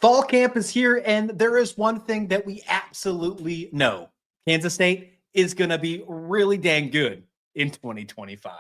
Fall camp is here, and there is one thing that we absolutely know. Kansas State is going to be really dang good in 2025.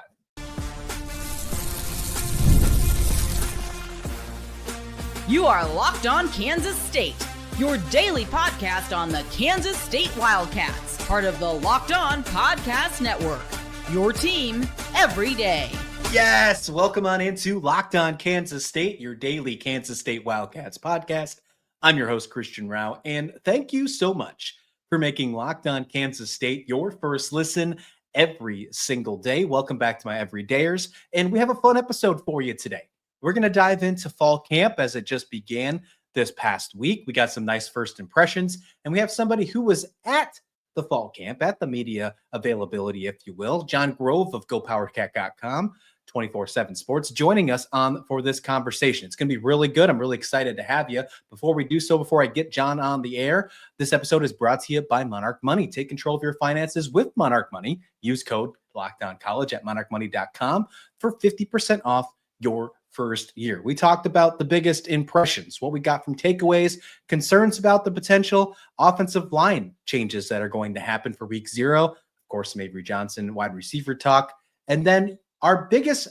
You are Locked On Kansas State, your daily podcast on the Kansas State Wildcats, part of the Locked On Podcast Network, your team every day. Yes, welcome on into Locked On Kansas State, your daily Kansas State Wildcats podcast. I'm your host, Christian Rauh, and thank you so much for making Locked On Kansas State your first listen every single day. Welcome back to my everydayers, and we have a fun episode for you today. We're going to dive into fall camp as it just began this past week. We got some nice first impressions, and we have somebody who was at the fall camp, at the media availability, if you will, Jon Grove of GoPowerCat.com. 24/7 Sports, joining us on for this conversation. It's going to be really good. I'm really excited to have you. Before we do so, before I get Jon on the air, this episode is brought to you by Monarch Money. Take control of your finances with Monarch Money. Use code LOCKEDONCollege at monarchmoney.com for 50% off your first year. We talked about the biggest impressions, what we got from takeaways, concerns about the potential offensive line changes that are going to happen for week 0. Of course, some Avery Johnson wide receiver talk, and then our biggest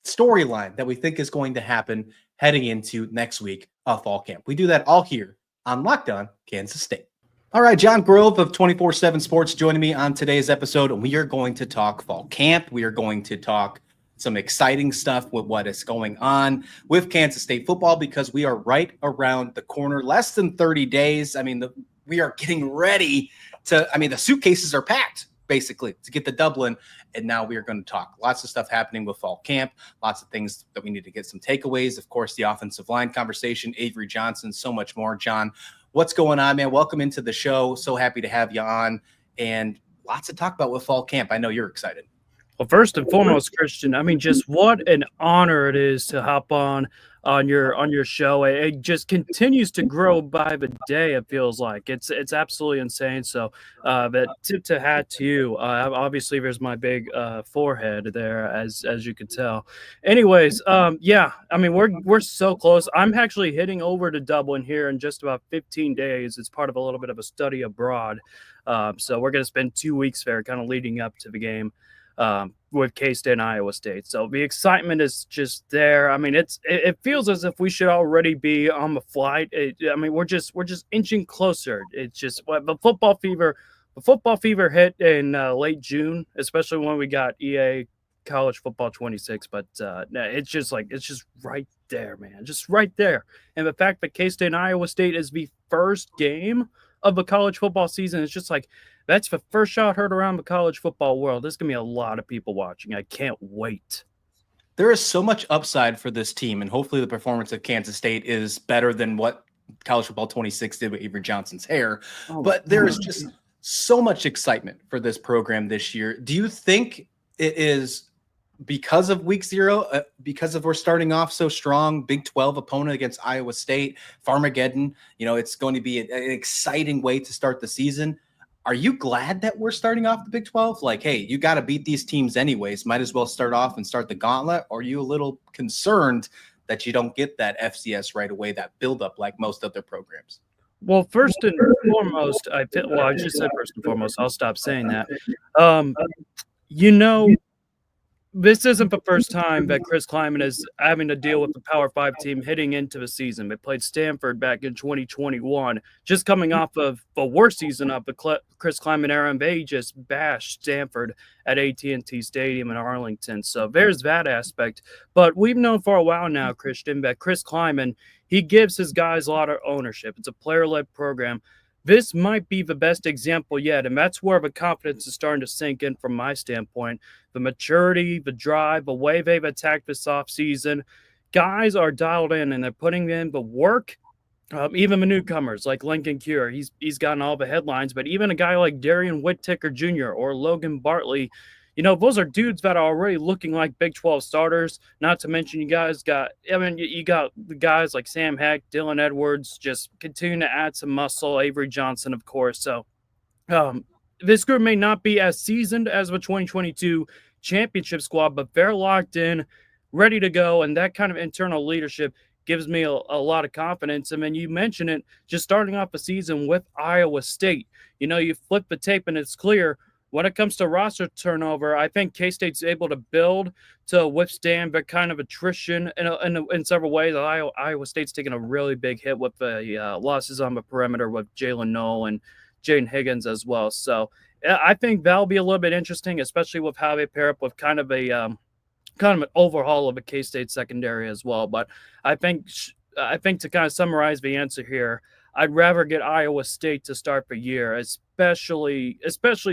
storyline that we think is going to happen heading into next week of fall camp. We do that all here on Locked On Kansas State. All right, Jon Grove of 24/7 Sports joining me on today's episode. We are going to talk fall camp. We are going to talk some exciting stuff with what is going on with Kansas State football because we are right around the corner, less than 30 days. I mean, we are getting ready to, the suitcases are packed, basically, to get to Dublin. And now we are going to talk lots of stuff happening with fall camp, lots of things that we need to get some takeaways. Of course, the offensive line conversation, Avery Johnson, so much more. Jon, what's going on, man? Welcome into the show. So happy to have you on, and lots to talk about with fall camp. I know you're excited. Well, first and foremost, Christian, just what an honor it is to hop on your show. It just continues to grow by the day. It feels like it's absolutely insane. So, but tip to hat to you. Obviously, there's my big forehead there, as you can tell. Anyways, we're so close. I'm actually heading over to Dublin here in just about 15 days. It's part of a little bit of a study abroad. So we're going to spend 2 weeks there, kind of leading up to the game. With K-State and Iowa State. So the excitement is just there. It feels as if we should already be on the flight. We're just inching closer. It's just the football fever hit in late June, especially when we got EA College Football 26. But it's just right there, man, just right there. And the fact that K-State and Iowa State is the first game of the college football season, it's just like, that's the first shot heard around the college football world. There's going to be a lot of people watching. I can't wait. There is so much upside for this team, and hopefully the performance of Kansas State is better than what College Football 26 did with Avery Johnson's hair. But there is just so much excitement for this program this year. Do you think it is because of week 0, because of we're starting off so strong, Big 12 opponent against Iowa State, Farmageddon, it's going to be an exciting way to start the season? Are you glad that we're starting off the Big 12? Like, hey, you got to beat these teams anyways. Might as well start off and start the gauntlet. Or are you a little concerned that you don't get that FCS right away, that buildup like most other programs? Well, first and foremost, I just said first and foremost. I'll stop saying that. This isn't the first time that Chris Klieman is having to deal with the Power 5 team heading into the season. They played Stanford back in 2021, just coming off of the worst season of the Chris Klieman era, and they just bashed Stanford at AT&T Stadium in Arlington. So there's that aspect. But we've known for a while now, Christian, that Chris Klieman, he gives his guys a lot of ownership. It's a player-led program. This might be the best example yet, and that's where the confidence is starting to sink in from my standpoint. The maturity, the drive, the way they've attacked this offseason. Guys are dialed in, and they're putting in the work. Even the newcomers like Lincoln Kiener, he's gotten all the headlines, but even a guy like Darian Whittaker Jr. or Logan Bartley, those are dudes that are already looking like Big 12 starters. Not to mention you got the guys like Sam Heck, Dylan Edwards, just continuing to add some muscle, Avery Johnson, of course. So this group may not be as seasoned as the 2022 championship squad, but they're locked in, ready to go, and that kind of internal leadership gives me a lot of confidence. I mean, you mentioned it, just starting off the season with Iowa State. You flip the tape and it's clear when it comes to roster turnover. I think K-State's able to build to withstand the kind of attrition in several ways. Iowa State's taken a really big hit with the losses on the perimeter with Jalen Noel and Jaden Higgins as well. So I think that'll be a little bit interesting, especially with how they pair up with kind of an overhaul of a K-State secondary as well. But I think to kind of summarize the answer here, I'd rather get Iowa State to start the year, especially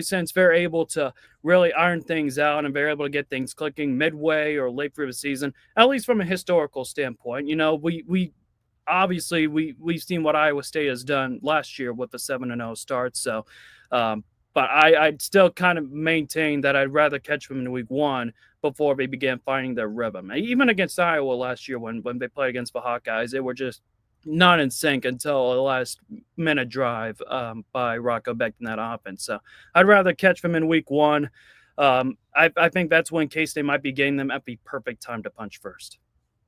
since they're able to really iron things out and they're able to get things clicking midway or late through the season, at least from a historical standpoint. We obviously we've seen what Iowa State has done last year with the 7-0 start. So, but I'd still kind of maintain that I'd rather catch them in week one before they began finding their rhythm. Even against Iowa last year when they played against the Hawkeyes, they were just not in sync until the last minute drive by Rauh back in that offense. So I'd rather catch them in week one. I think that's when K-State might be getting them at the perfect time to punch first.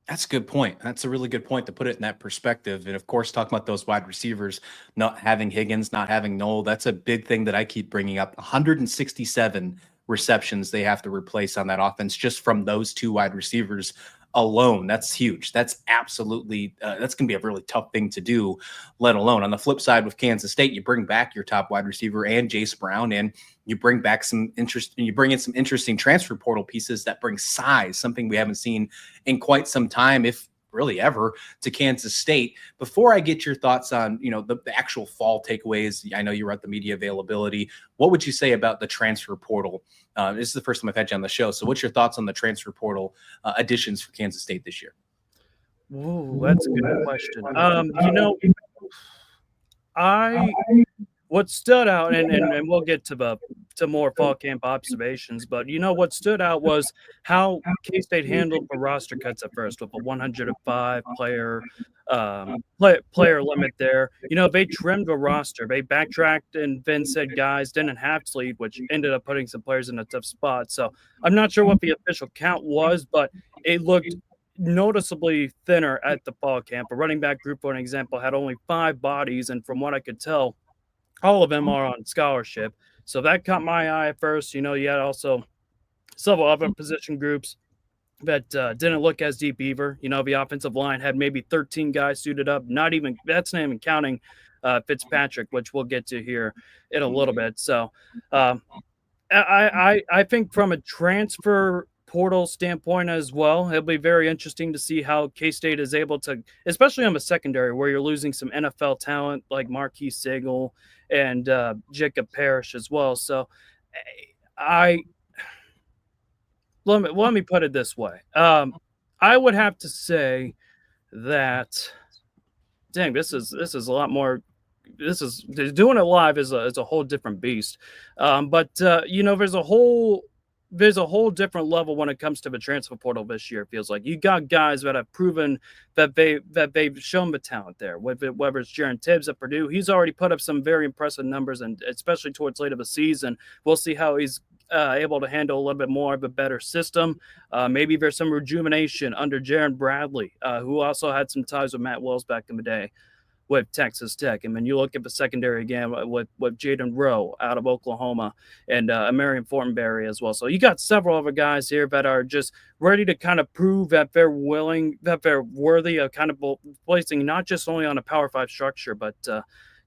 That's a good point. That's a really good point to put it in that perspective. And of course, talking about those wide receivers, not having Higgins, not having Noel, that's a big thing that I keep bringing up. 167 receptions they have to replace on that offense just from those two wide receivers alone. That's huge. That's absolutely that's going to be a really tough thing to do, let alone on the flip side with Kansas State, you bring back your top wide receiver and Jace Brown, and you bring back you bring in some interesting transfer portal pieces that bring size, something we haven't seen in quite some time, if really ever, to Kansas State. Before I get your thoughts on, the actual fall takeaways, I know you were at the media availability. What would you say about the transfer portal? This is the first time I've had you on the show. So what's your thoughts on the transfer portal additions for Kansas State this year? Ooh, that's a good question. What stood out, and we'll get to more fall camp observations, but what stood out was how K-State handled the roster cuts at first with a 105 player limit there. They trimmed the roster. They backtracked and then said guys didn't have to leave, which ended up putting some players in a tough spot. So I'm not sure what the official count was, but it looked noticeably thinner at the fall camp. A running back group, for an example, had only 5 bodies, and from what I could tell, all of them are on scholarship. So that caught my eye at first. You had also several other position groups that didn't look as deep either. The offensive line had maybe 13 guys suited up. That's not even counting Fitzpatrick, which we'll get to here in a little bit. So I think from a transfer portal standpoint as well, it'll be very interesting to see how K-State is able to, especially on the secondary where you're losing some NFL talent like Marquis Sigal and Jacob Parrish as well. So let me put it this way. I would have to say that, dang, this is a lot more. Doing it live is a whole different beast. But there's a whole different level when it comes to the transfer portal this year. It feels like you got guys that have proven that they've shown the talent there. Whether it's Jaron Tibbs at Purdue, he's already put up some very impressive numbers, and especially towards late of the season, we'll see how he's able to handle a little bit more of a better system. Maybe there's some rejuvenation under Jaron Bradley, who also had some ties with Matt Wells back in the day with Texas Tech. And then you look at the secondary again with Jaden Rauh out of Oklahoma and Marion Fortenberry as well. So you got several other guys here that are just ready to kind of prove that they're worthy of kind of placing not just only on a Power 5 structure, but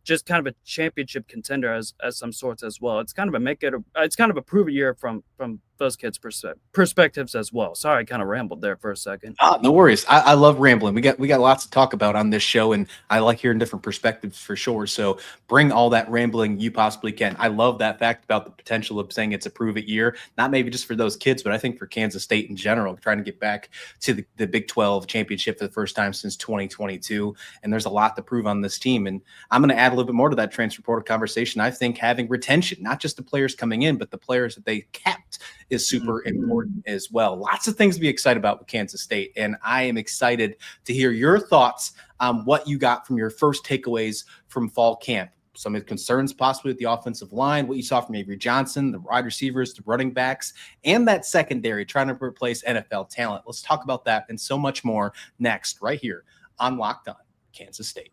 just kind of a championship contender as some sorts as well. It's kind of a prove a year from those kids' perspectives as well. Sorry, I kind of rambled there for a second. No worries. I love rambling. We got lots to talk about on this show, and I like hearing different perspectives for sure. So bring all that rambling you possibly can. I love that fact about the potential of saying it's a prove it year, not maybe just for those kids, but I think for Kansas State in general, trying to get back to the Big 12 championship for the first time since 2022. And there's a lot to prove on this team. And I'm going to add a little bit more to that transfer portal conversation. I think having retention, not just the players coming in, but the players that they kept, is super important as well. Lots of things to be excited about with Kansas State, and I am excited to hear your thoughts on what you got from your first takeaways from fall camp. Some of the concerns possibly with the offensive line, what you saw from Avery Johnson, the wide receivers, the running backs, and that secondary trying to replace NFL talent. Let's talk about that and so much more next right here on Locked On Kansas State.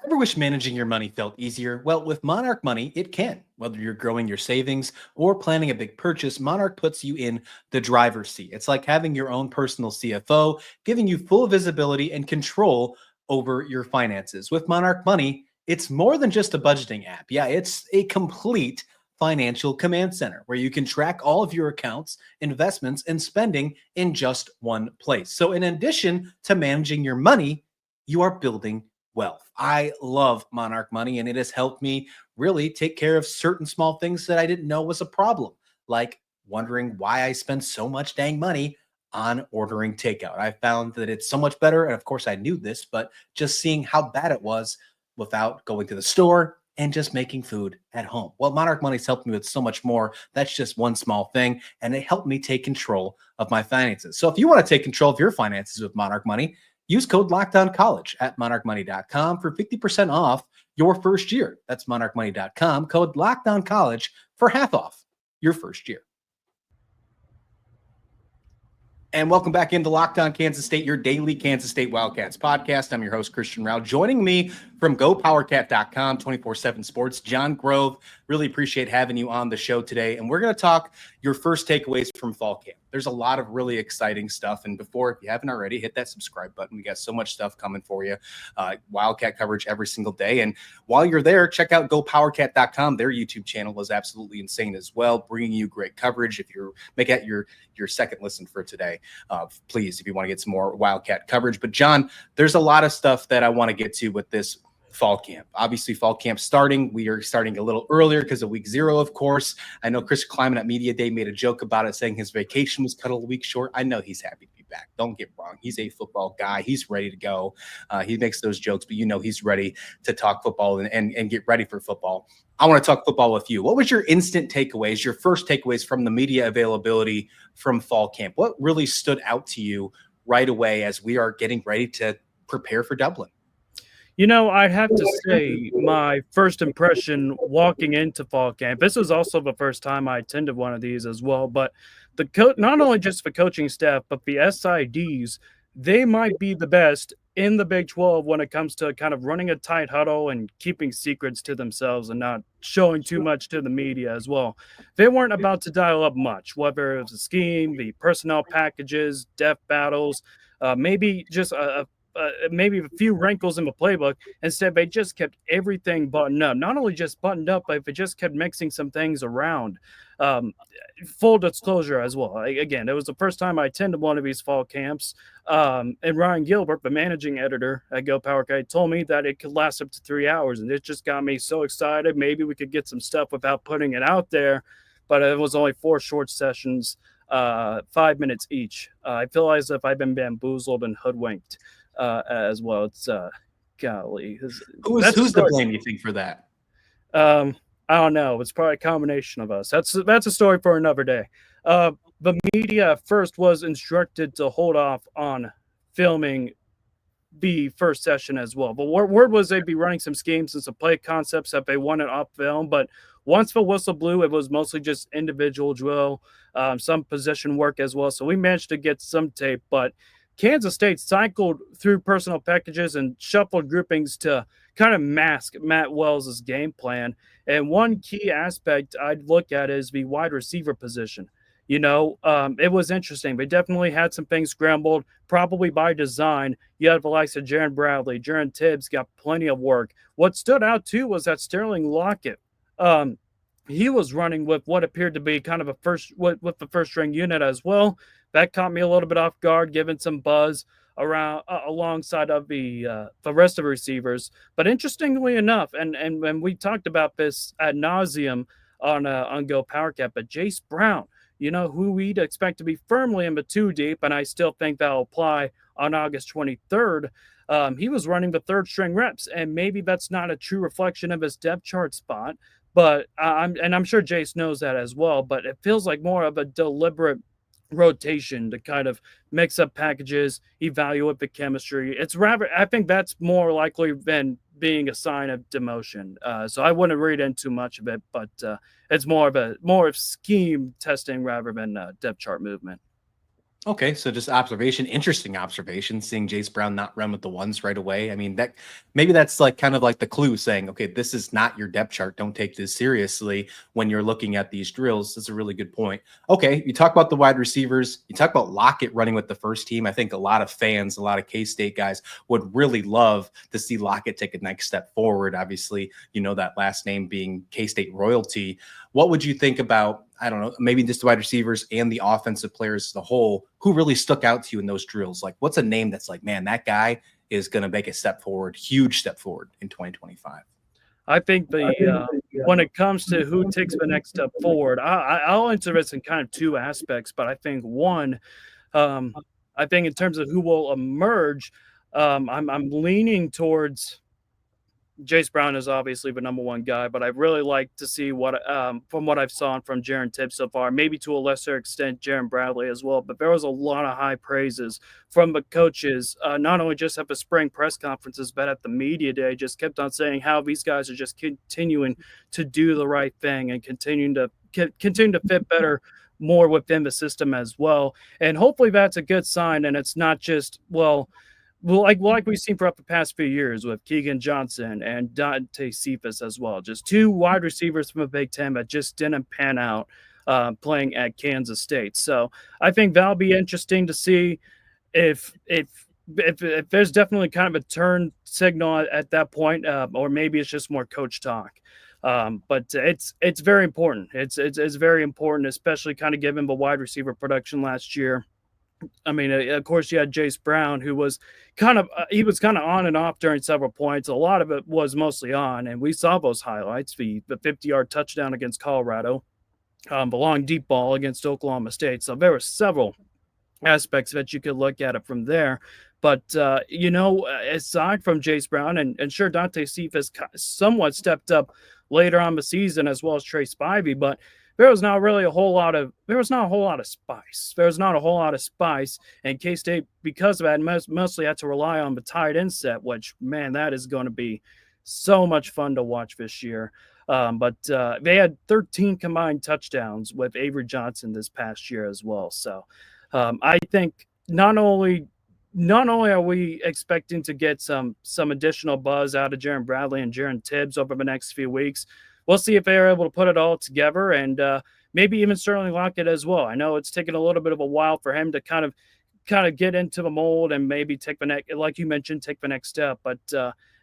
Ever wish managing your money felt easier? Well, with Monarch Money, it can. Whether you're growing your savings or planning a big purchase, Monarch puts you in the driver's seat. It's like having your own personal CFO, giving you full visibility and control over your finances. With Monarch Money, it's more than just a budgeting app. Yeah, it's a complete financial command center where you can track all of your accounts, investments, and spending in just one place. So, in addition to managing your money, you are building wealth. I love Monarch Money, and it has helped me really take care of certain small things that I didn't know was a problem, like wondering why I spend so much dang money on ordering takeout. I found that it's so much better. And of course, I knew this, but just seeing how bad it was without going to the store and just making food at home. Well, Monarch Money's helped me with so much more. That's just one small thing, and it helped me take control of my finances. So if you want to take control of your finances with Monarch Money, use code LOCKEDONCollege at monarchmoney.com for 50% off your first year. That's monarchmoney.com, code LOCKEDONCollege for half off your first year. And welcome back into Locked On Kansas State, your daily Kansas State Wildcats podcast. I'm your host, Christian Rauh. Joining me from GoPowerCat.com, 24/7 Sports, Jon Grove. Really appreciate having you on the show today. And we're going to talk your first takeaways from fall camp. There's a lot of really exciting stuff. And before, if you haven't already, hit that subscribe button. We got so much stuff coming for you. Wildcat coverage every single day. And while you're there, check out GoPowerCat.com. Their YouTube channel is absolutely insane as well, bringing you great coverage. If you're make it your second listen for today, please, if you want to get some more Wildcat coverage. But Jon, there's a lot of stuff that I want to get to with this fall camp. Obviously, fall camp starting. We are starting a little earlier because of week 0, of course. I know Chris Kleiman at Media Day made a joke about it, saying his vacation was cut a week short. I know he's happy to be back. Don't get wrong. He's a football guy. He's ready to go. He makes those jokes, but he's ready to talk football and get ready for football. I want to talk football with you. What was your instant takeaways, your first takeaways from the media availability from fall camp? What really stood out to you right away as we are getting ready to prepare for Dublin? I'd have to say my first impression walking into fall camp, this was also the first time I attended one of these as well, but not only just the coaching staff, but the SIDs, they might be the best in the Big 12 when it comes to kind of running a tight huddle and keeping secrets to themselves and not showing too much to the media as well. They weren't about to dial up much, whether it was a scheme, the personnel packages, depth battles, maybe just maybe a few wrinkles in the playbook. Instead, they just kept everything buttoned up. Not only just buttoned up, but they just kept mixing some things around. Full disclosure as well. Again, it was the first time I attended one of these fall camps. And Ryan Gilbert, the managing editor at GoPowerCat, told me that it could last up to 3 hours. And it just got me so excited. Maybe we could get some stuff without putting it out there. But it was only 4 short sessions, 5 minutes each. I feel as if I've been bamboozled and hoodwinked as well. It's golly. Who's to blame, you think, for that? I don't know. It's probably a combination of us. That's a story for another day. The media at first was instructed to hold off on filming the first session as well. But word was they'd be running some schemes and some play concepts that they wanted off film. But once the whistle blew, it was mostly just individual drill, some position work as well. So we managed to get some tape, but Kansas State cycled through personal packages and shuffled groupings to kind of mask Matt Wells' game plan. And one key aspect I'd look at is the wide receiver position. It was interesting. They definitely had some things scrambled, probably by design. You had the likes of Jaron Bradley, Jaron Tibbs got plenty of work. What stood out, too, was that Sterling Lockett. He was running with what appeared to be kind of with the first-string unit as well. That caught me a little bit off guard, given some buzz around alongside of the rest of the receivers. But interestingly enough, and when we talked about this ad nauseum on GoPowerCat, but Jace Brown, who we'd expect to be firmly in the 2 deep, and I still think that'll apply on August 23rd. He was running the third string reps, and maybe that's not a true reflection of his depth chart spot. But I'm sure Jace knows that as well. But it feels like more of a deliberate rotation to kind of mix up packages, evaluate the chemistry. I think that's more likely than being a sign of demotion. So I wouldn't read in too much of it, but it's more of scheme testing rather than depth chart movement. Okay, so just observation, interesting observation, seeing Jace Brown not run with the ones right away. I mean, that maybe that's like kind of like the clue saying, okay, this is not your depth chart. Don't take this seriously when you're looking at these drills. That's a really good point. Okay, you talk about the wide receivers, you talk about Lockett running with the first team. I think a lot of fans, a lot of K-State guys would really love to see Lockett take a next step forward. Obviously, you know, that last name being K-State royalty. What would you think about, I don't know, maybe just the wide receivers and the offensive players as a whole, who really stuck out to you in those drills? Like, what's a name that's like, man, that guy is going to make a step forward, huge step forward in 2025? I think when it comes to who takes the next step forward, I'll answer this in kind of two aspects. But I think one, I think in terms of who will emerge, I'm leaning towards Jace Brown is obviously the number one guy, but I really like to see what from what I've saw from Jaron Tibbs so far, maybe to a lesser extent Jaron Bradley as well. But there was a lot of high praises from the coaches, not only just at the spring press conferences, but at the media day. Just kept on saying how these guys are just continuing to do the right thing and continue to fit better more within the system as well. And hopefully that's a good sign. And it's not just, like we've seen throughout the past few years with Keegan Johnson and Dante Cephas as well. Just two wide receivers from the Big Ten that just didn't pan out playing at Kansas State. So I think that'll be interesting to see if there's definitely kind of a turn signal at that point, or maybe it's just more coach talk. But it's very important. It's very important, especially kind of given the wide receiver production last year. I mean, of course, you had Jace Brown, who was kind of on and off during several points. A lot of it was mostly on, and we saw those highlights: the 50-yard touchdown against Colorado, the long deep ball against Oklahoma State. So there were several aspects that you could look at it from there. But aside from Jace Brown and sure, Dante Cephas somewhat stepped up later on the season, as well as Trey Spivey, but there was not a whole lot of spice. There was not a whole lot of spice, and K-State, because of that, mostly had to rely on the tight end set, which, man, that is going to be so much fun to watch this year. But they had 13 combined touchdowns with Avery Johnson this past year as well. So I think not only are we expecting to get some additional buzz out of Jaron Bradley and Jaron Tibbs over the next few weeks, we'll see if they're able to put it all together, and maybe even Sterling Lockett as well. I know it's taken a little bit of a while for him to kind of get into the mold and maybe take the next, like you mentioned, take the next step. But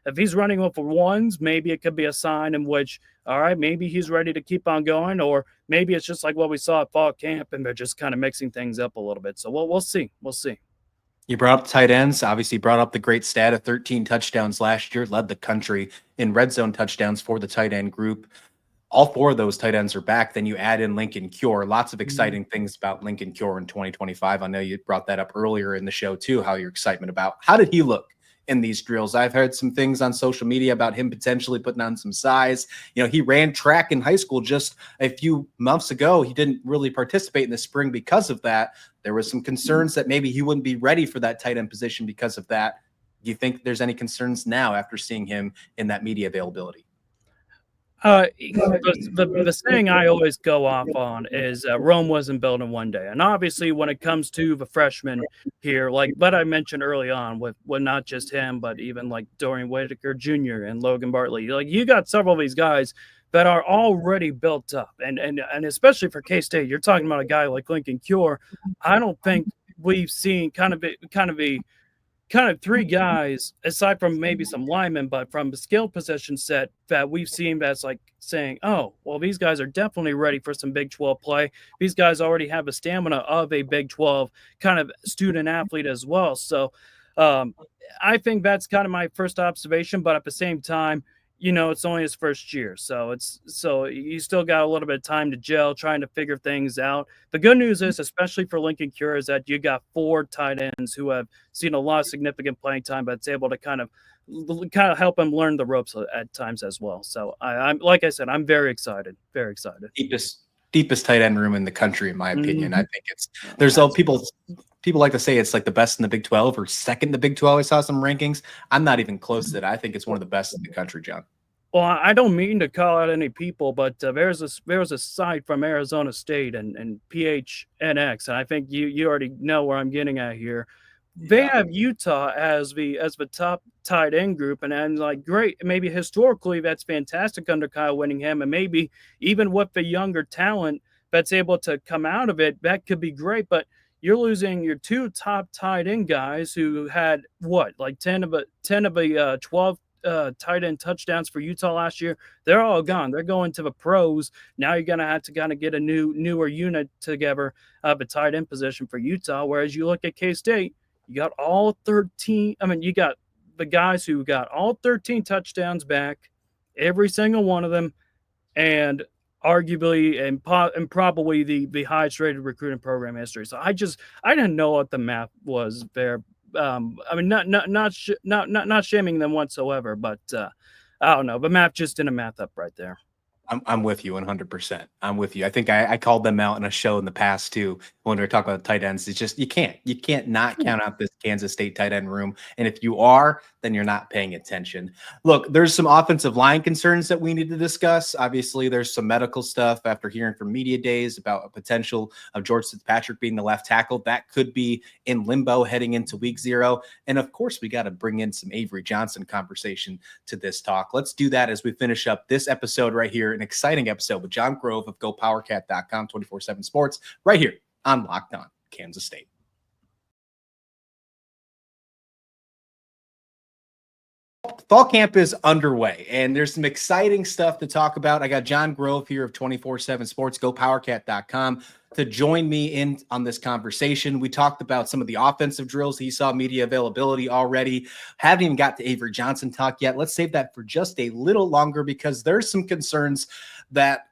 if he's running with the ones, maybe it could be a sign in which, all right, maybe he's ready to keep on going, or maybe it's just like what we saw at fall camp, and they're just kind of mixing things up a little bit. So we'll see. We'll see. You brought up tight ends, obviously brought up the great stat of 13 touchdowns last year, led the country in red zone touchdowns for the tight end group. All four of those tight ends are back. Then you add in Lincoln Kiener. Lots of exciting things about Lincoln Kiener in 2025. I know you brought that up earlier in the show too, how your excitement about how did he look in these drills? I've heard some things on social media about him potentially putting on some size. You know, he ran track in high school just a few months ago. He didn't really participate in the spring because of that. There was some concerns that maybe he wouldn't be ready for that tight end position because of that. Do you think there's any concerns now after seeing him in that media availability? The saying I always go off on is Rome wasn't built in one day. And obviously when it comes to the freshmen here, like what I mentioned early on with not just him, but even like Dorian Whitaker Jr. and Logan Bartley, like you got several of these guys that are already built up. And especially for K-State, you're talking about a guy like Lincoln Kiener. I don't think we've seen kind of three guys, aside from maybe some linemen, but from the skill position set that we've seen that's like saying, oh, well, these guys are definitely ready for some Big 12 play. These guys already have the stamina of a Big 12 kind of student athlete as well. So I think that's kind of my first observation, but at the same time, you know, it's only his first year. So you still got a little bit of time to gel, trying to figure things out. The good news is, especially for Lincoln Kiener, is that you got four tight ends who have seen a lot of significant playing time, but it's able to kind of help him learn the ropes at times as well. So I'm like I said, I'm very excited. Very excited. Deepest tight end room in the country, in my opinion. I think there's all people like to say it's like the best in the Big 12 or second in the Big 12. I saw some rankings. I'm not even close to that. I think it's one of the best in the country, John. Well, I don't mean to call out any people, but there's a site from Arizona State and PHNX, and I think you already know where I'm getting at here. They Yeah. have Utah as the top tight end group, and like great, maybe historically that's fantastic under Kyle Whittingham, and maybe even with the younger talent that's able to come out of it, that could be great. But you're losing your two top tight end guys who had what, like 12 tight end touchdowns for Utah last year. They're all gone. They're going to the pros. Now you're gonna have to kind of get a newer unit together of a tight end position for Utah. Whereas you look at K State, you got all 13. I mean, you got the guys who got all 13 touchdowns back, every single one of them, and arguably and probably the highest rated recruiting program in history. So I didn't know what the math was there. I mean, not shaming them whatsoever, but I don't know. The math just didn't math up right there. I'm with you 100%. I'm with you. I think I called them out in a show in the past too when we were talking about tight ends. It's just you can't not count out this Kansas State tight end room. And if you are, then you're not paying attention. Look, there's some offensive line concerns that we need to discuss. Obviously, there's some medical stuff after hearing from media days about a potential of George Fitzpatrick being the left tackle. That could be in limbo heading into week 0. And of course, we got to bring in some Avery Johnson conversation to this talk. Let's do that as we finish up this episode right here. An exciting episode with Jon Grove of GoPowerCat.com, 24/7 Sports, right here on Locked On Kansas State. Fall camp is underway, and there's some exciting stuff to talk about. I got Jon Grove here of 24/7 Sports, GoPowerCat.com, to join me in on this conversation. We talked about some of the offensive drills. He saw media availability already. Haven't even got to Avery Johnson talk yet. Let's save that for just a little longer because there's some concerns that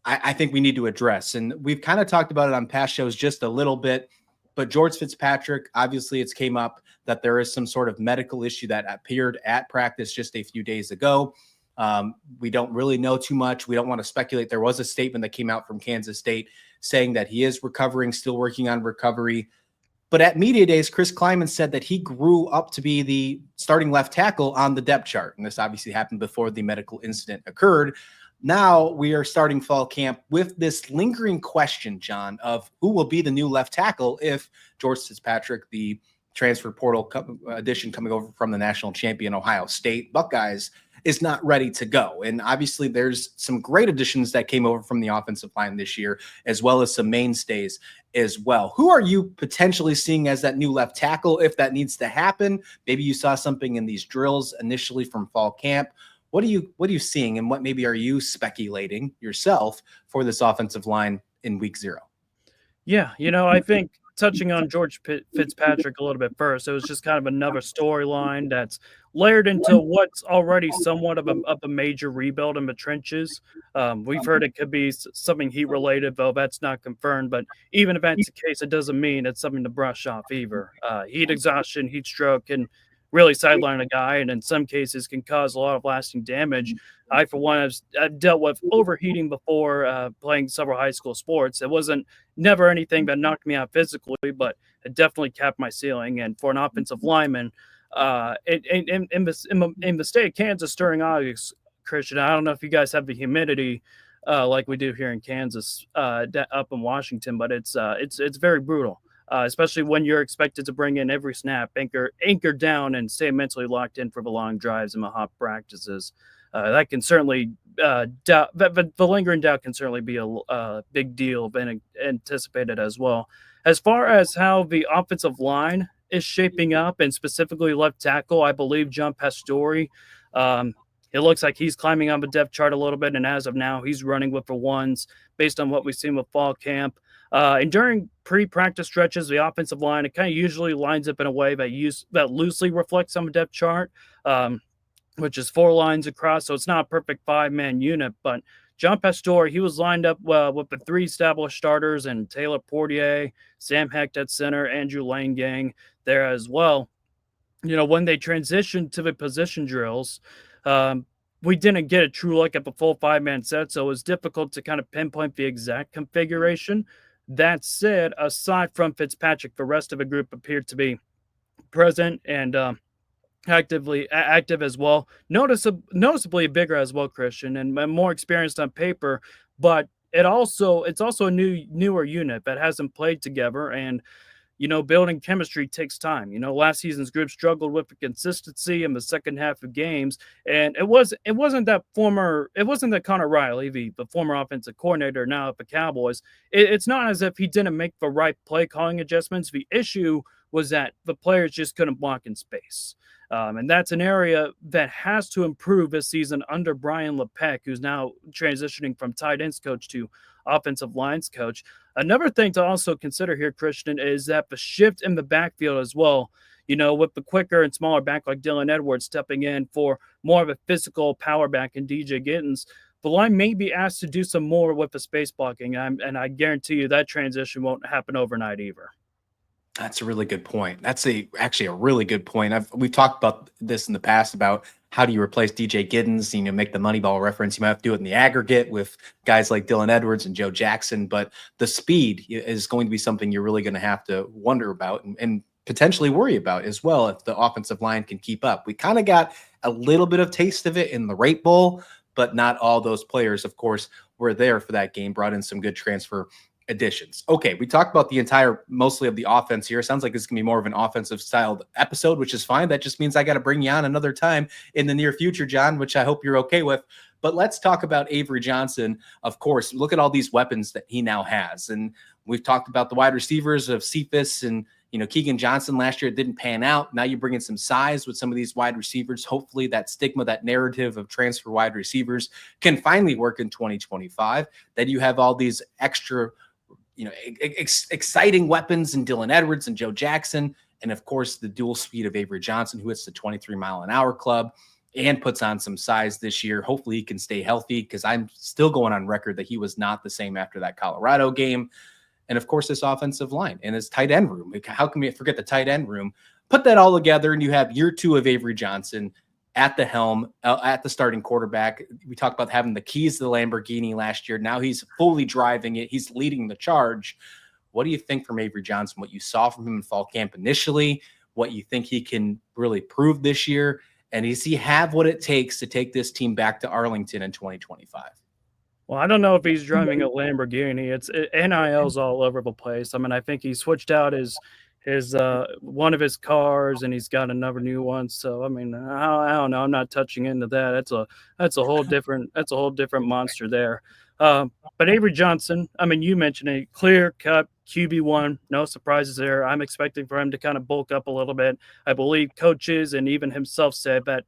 I think we need to address. And we've kind of talked about it on past shows just a little bit. But George Fitzpatrick, obviously it's came up that there is some sort of medical issue that appeared at practice just a few days ago. We don't really know too much. We don't want to speculate. There was a statement that came out from Kansas State saying that he is recovering, still working on recovery. But at media days, Chris Kleiman said that he grew up to be the starting left tackle on the depth chart. And this obviously happened before the medical incident occurred. Now we are starting fall camp with this lingering question, John, of who will be the new left tackle if George Fitzpatrick, the transfer portal addition coming over from the national champion Ohio State Buckeyes, is not ready to go. And obviously there's some great additions that came over from the offensive line this year, as well as some mainstays as well. Who are you potentially seeing as that new left tackle if that needs to happen? Maybe you saw something in these drills initially from fall camp. What are you seeing, and what maybe are you speculating yourself for this offensive line in week 0? Yeah, I think touching on George Fitzpatrick a little bit first, it was just kind of another storyline that's layered into what's already somewhat of a major rebuild in the trenches. We've heard it could be something heat related, though that's not confirmed. But even if that's the case, it doesn't mean it's something to brush off either. Heat exhaustion, heat stroke, and really sideline a guy, and in some cases can cause a lot of lasting damage. I, for one, I've dealt with overheating before playing several high school sports. It wasn't never anything that knocked me out physically, but it definitely capped my ceiling. And for an offensive lineman, in the state of Kansas during August, Christian, I don't know if you guys have the humidity like we do here in Kansas, up in Washington, but it's very brutal. Especially when you're expected to bring in every snap, anchor down, and stay mentally locked in for the long drives and the hot practices. That can certainly the lingering doubt can certainly be a big deal and anticipated as well. As far as how the offensive line is shaping up, and specifically left tackle, I believe John Pastore. It looks like he's climbing on the depth chart a little bit, and as of now, he's running with the ones based on what we've seen with fall camp. And during pre-practice stretches, the offensive line, it kind of usually lines up in a way that loosely reflects on the depth chart, which is 4 lines across. So it's not a perfect 5-man unit, but John Pastore, he was lined up with the 3 established starters, and Taylor Portier, Sam Hecht at center, Andrew Langang there as well. When they transitioned to the position drills, we didn't get a true look at the full 5-man set, so it was difficult to kind of pinpoint the exact configuration. That said, aside from Fitzpatrick, the rest of the group appeared to be present, and active as well, noticeably bigger as well, Christian, and more experienced on paper. But it's also a newer unit that hasn't played together, and building chemistry takes time. Last season's group struggled with the consistency in the second half of games, and it wasn't that Connor Riley, the former offensive coordinator now at the Cowboys. It's not as if he didn't make the right play calling adjustments. The issue was that the players just couldn't block in space. And that's an area that has to improve this season under Brian LePeck, who's now transitioning from tight ends coach to offensive lines coach. Another thing to also consider here, Christian, is that the shift in the backfield as well, with the quicker and smaller back like Dylan Edwards stepping in for more of a physical power back in DJ Gittens, the line may be asked to do some more with the space blocking. And I guarantee you that transition won't happen overnight either. That's a really good point. That's actually a really good point. We've talked about this in the past about how do you replace DJ Giddens, make the Moneyball reference. You might have to do it in the aggregate with guys like Dylan Edwards and Joe Jackson, but the speed is going to be something you're really going to have to wonder about and potentially worry about as well if the offensive line can keep up. We kind of got a little bit of taste of it in the Rauh Bowl, but not all those players, of course, were there for that game, brought in some good transfer additions. Okay, we talked about mostly of the offense here. It sounds like this is going to be more of an offensive styled episode, which is fine. That just means I got to bring you on another time in the near future, Jon, which I hope you're okay with. But let's talk about Avery Johnson. Of course, look at all these weapons that he now has. And we've talked about the wide receivers of Cephas and Keegan Johnson last year. It didn't pan out. Now you bring in some size with some of these wide receivers. Hopefully that stigma, that narrative of transfer wide receivers can finally work in 2025. Then you have all these extra exciting weapons in Dylan Edwards and Joe Jackson. And of course, the dual speed of Avery Johnson, who hits the 23-mile-an-hour club and puts on some size this year. Hopefully he can stay healthy, because I'm still going on record that he was not the same after that Colorado game. And of course, this offensive line and his tight end room. How can we forget the tight end room? Put that all together and you have year 2 of Avery Johnson at the helm, at the starting quarterback. We talked about having the keys to the Lamborghini last year. Now he's fully driving it. He's leading the charge. What do you think from Avery Johnson? What you saw from him in fall camp initially, what you think he can really prove this year? And does he have what it takes to take this team back to Arlington in 2025? Well, I don't know if he's driving a Lamborghini. NIL's all over the place. I mean, I think he switched out his one of his cars, and he's got another new one. So I mean, I don't know. I'm not touching into that. That's a whole different monster there. But Avery Johnson, I mean, you mentioned a clear cut QB1, no surprises there. I'm expecting for him to kind of bulk up a little bit. I believe coaches and even himself said that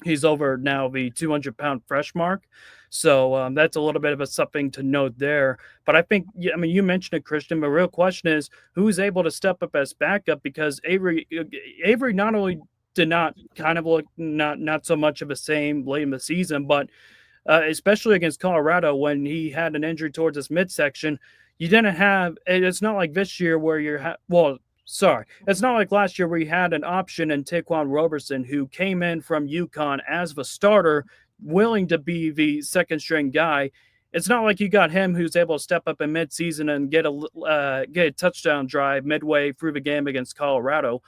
he's over now the 200-pound fresh mark. So that's a little bit of something to note there. But I think, you mentioned it, Christian, the real question is who's able to step up as backup, because Avery not only did not kind of look not so much of the same late in the season, but especially against Colorado when he had an injury towards his midsection, you didn't have – it's not like this year where it's not like last year where you had an option in Taquan Roberson, who came in from UConn as the starter, willing to be the second string guy. It's not like you got him who's able to step up in midseason and get a touchdown drive midway through the game against Colorado.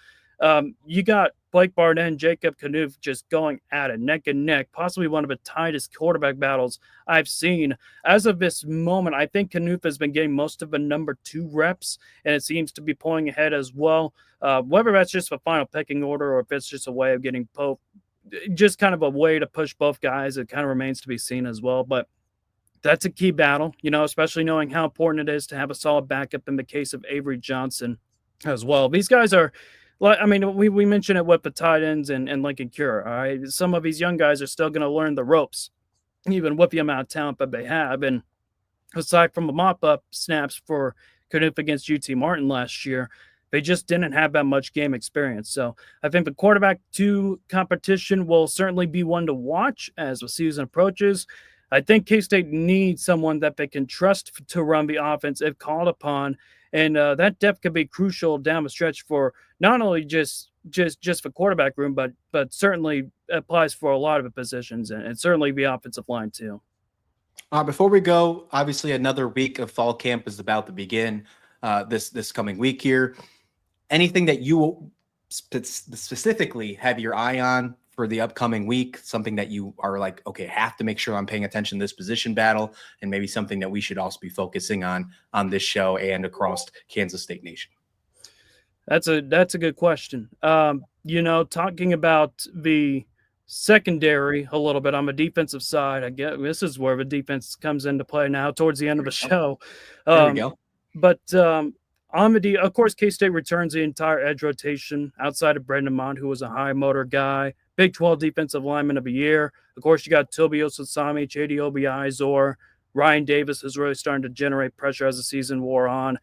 You got Blake Barnett and Jacob Knuth just going at it neck and neck, possibly one of the tightest quarterback battles I've seen. As of this moment, I think Knuth has been getting most of the number 2 reps, and it seems to be pulling ahead as well. Whether that's just the final pecking order or if it's just a way of getting just kind of a way to push both guys, it kind of remains to be seen as well. But that's a key battle, especially knowing how important it is to have a solid backup in the case of Avery Johnson as well. These guys are, we mentioned it with the tight ends and Lincoln Kiener. All right, some of these young guys are still going to learn the ropes, even with the amount of talent that they have. And aside from the mop-up snaps for Knuth against UT Martin last year, they just didn't have that much game experience. So I think the quarterback 2 competition will certainly be one to watch as the season approaches. I think K-State needs someone that they can trust to run the offense if called upon. And that depth could be crucial down the stretch for not only just the quarterback room, but certainly applies for a lot of the positions and certainly the offensive line too. Before we go, obviously another week of fall camp is about to begin this coming week here. Anything that you specifically have your eye on for the upcoming week? Something that you are like, okay, have to make sure I'm paying attention to this position battle, and maybe something that we should also be focusing on this show and across Kansas State Nation? That's a good question. Talking about the secondary a little bit on the defensive side, I guess this is where the defense comes into play now towards the end of the show. There we go. But of course, K-State returns the entire edge rotation outside of Brendan Mond, who was a high motor guy, Big 12 defensive lineman of the year. Of course, you got Toby Osasami, JD Obiizor, Ryan Davis is really starting to generate pressure as the season wore on.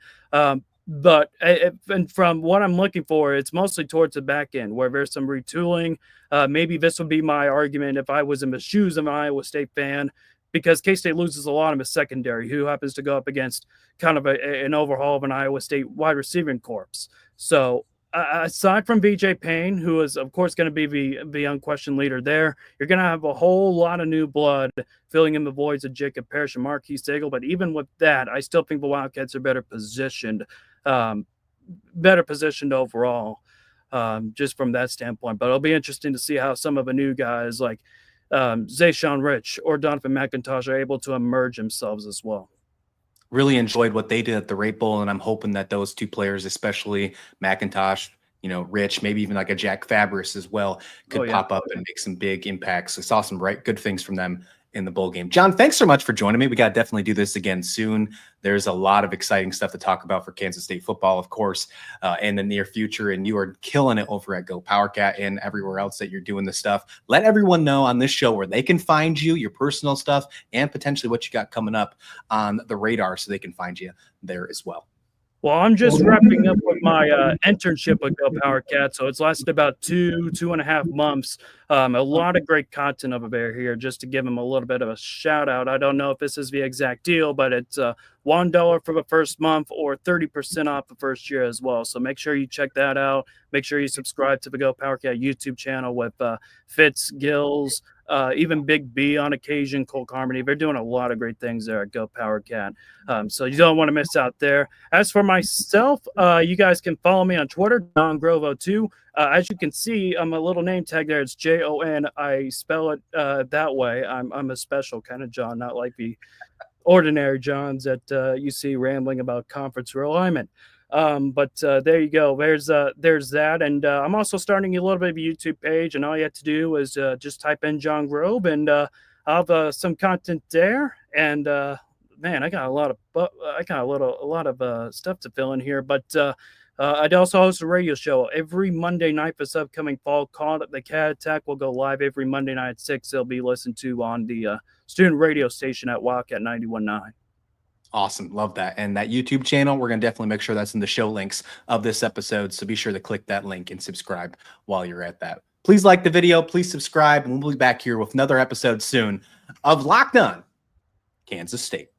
But and from what I'm looking for, it's mostly towards the back end where there's some retooling. Maybe this would be my argument if I was in the shoes of an Iowa State fan, because K-State loses a lot of his secondary, who happens to go up against kind of an overhaul of an Iowa State wide receiving corps. So aside from BJ Payne, who is, of course, going to be the unquestioned leader there, you're going to have a whole lot of new blood filling in the voids of Jacob Parrish and Marquis Stagel. But even with that, I still think the Wildcats are better positioned overall, just from that standpoint. But it'll be interesting to see how some of the new guys like Zayshawn Rich or Donovan McIntosh are able to emerge themselves as well. Really enjoyed what they did at the Rate Bowl, and I'm hoping that those two players, especially McIntosh, Rich, maybe even like a Jack Fabris as well, could pop up and make some big impacts. I saw some good things from them in the bowl game. Jon, thanks so much for joining me. We got to definitely do this again soon. There's a lot of exciting stuff to talk about for Kansas State football, of course, in the near future. And you are killing it over at Go PowerCat and everywhere else that you're doing this stuff. Let everyone know on this show where they can find you, your personal stuff, and potentially what you got coming up on the radar so they can find you there as well. Well, I'm just wrapping up with my internship with Go PowerCat, so it's lasted about 2.5 months. A lot of great content over there here, just to give them a little bit of a shout out. I don't know if this is the exact deal, but it's $1 for the first month or 30% off the first year as well. So make sure you check that out. Make sure you subscribe to the Go PowerCat YouTube channel with Fitz, Gills, even Big B on occasion, Cole Carmody. They're doing a lot of great things there at Go PowerCat. So you don't want to miss out there. As for myself, you guys can follow me on Twitter, Jon Grove 02. As you can see, I'm a little name tag there. It's Jon. I spell it that way. I'm a special kind of John, not like the ordinary Johns that you see rambling about conference realignment. But there you go. There's that. And I'm also starting a little bit of a YouTube page, and all you have to do is just type in Jon Grove, and I'll have some content there. And man, I got a lot of stuff to fill in here. But I'd also host a radio show every Monday night this upcoming fall called The Cat Attack. Will go live every Monday night at 6. It'll be listened to on the student radio station at Wildcat 91.9. Awesome. Love that. And that YouTube channel, we're going to definitely make sure that's in the show links of this episode. So be sure to click that link and subscribe while you're at that. Please like the video. Please subscribe. And we'll be back here with another episode soon of Locked On Kansas State.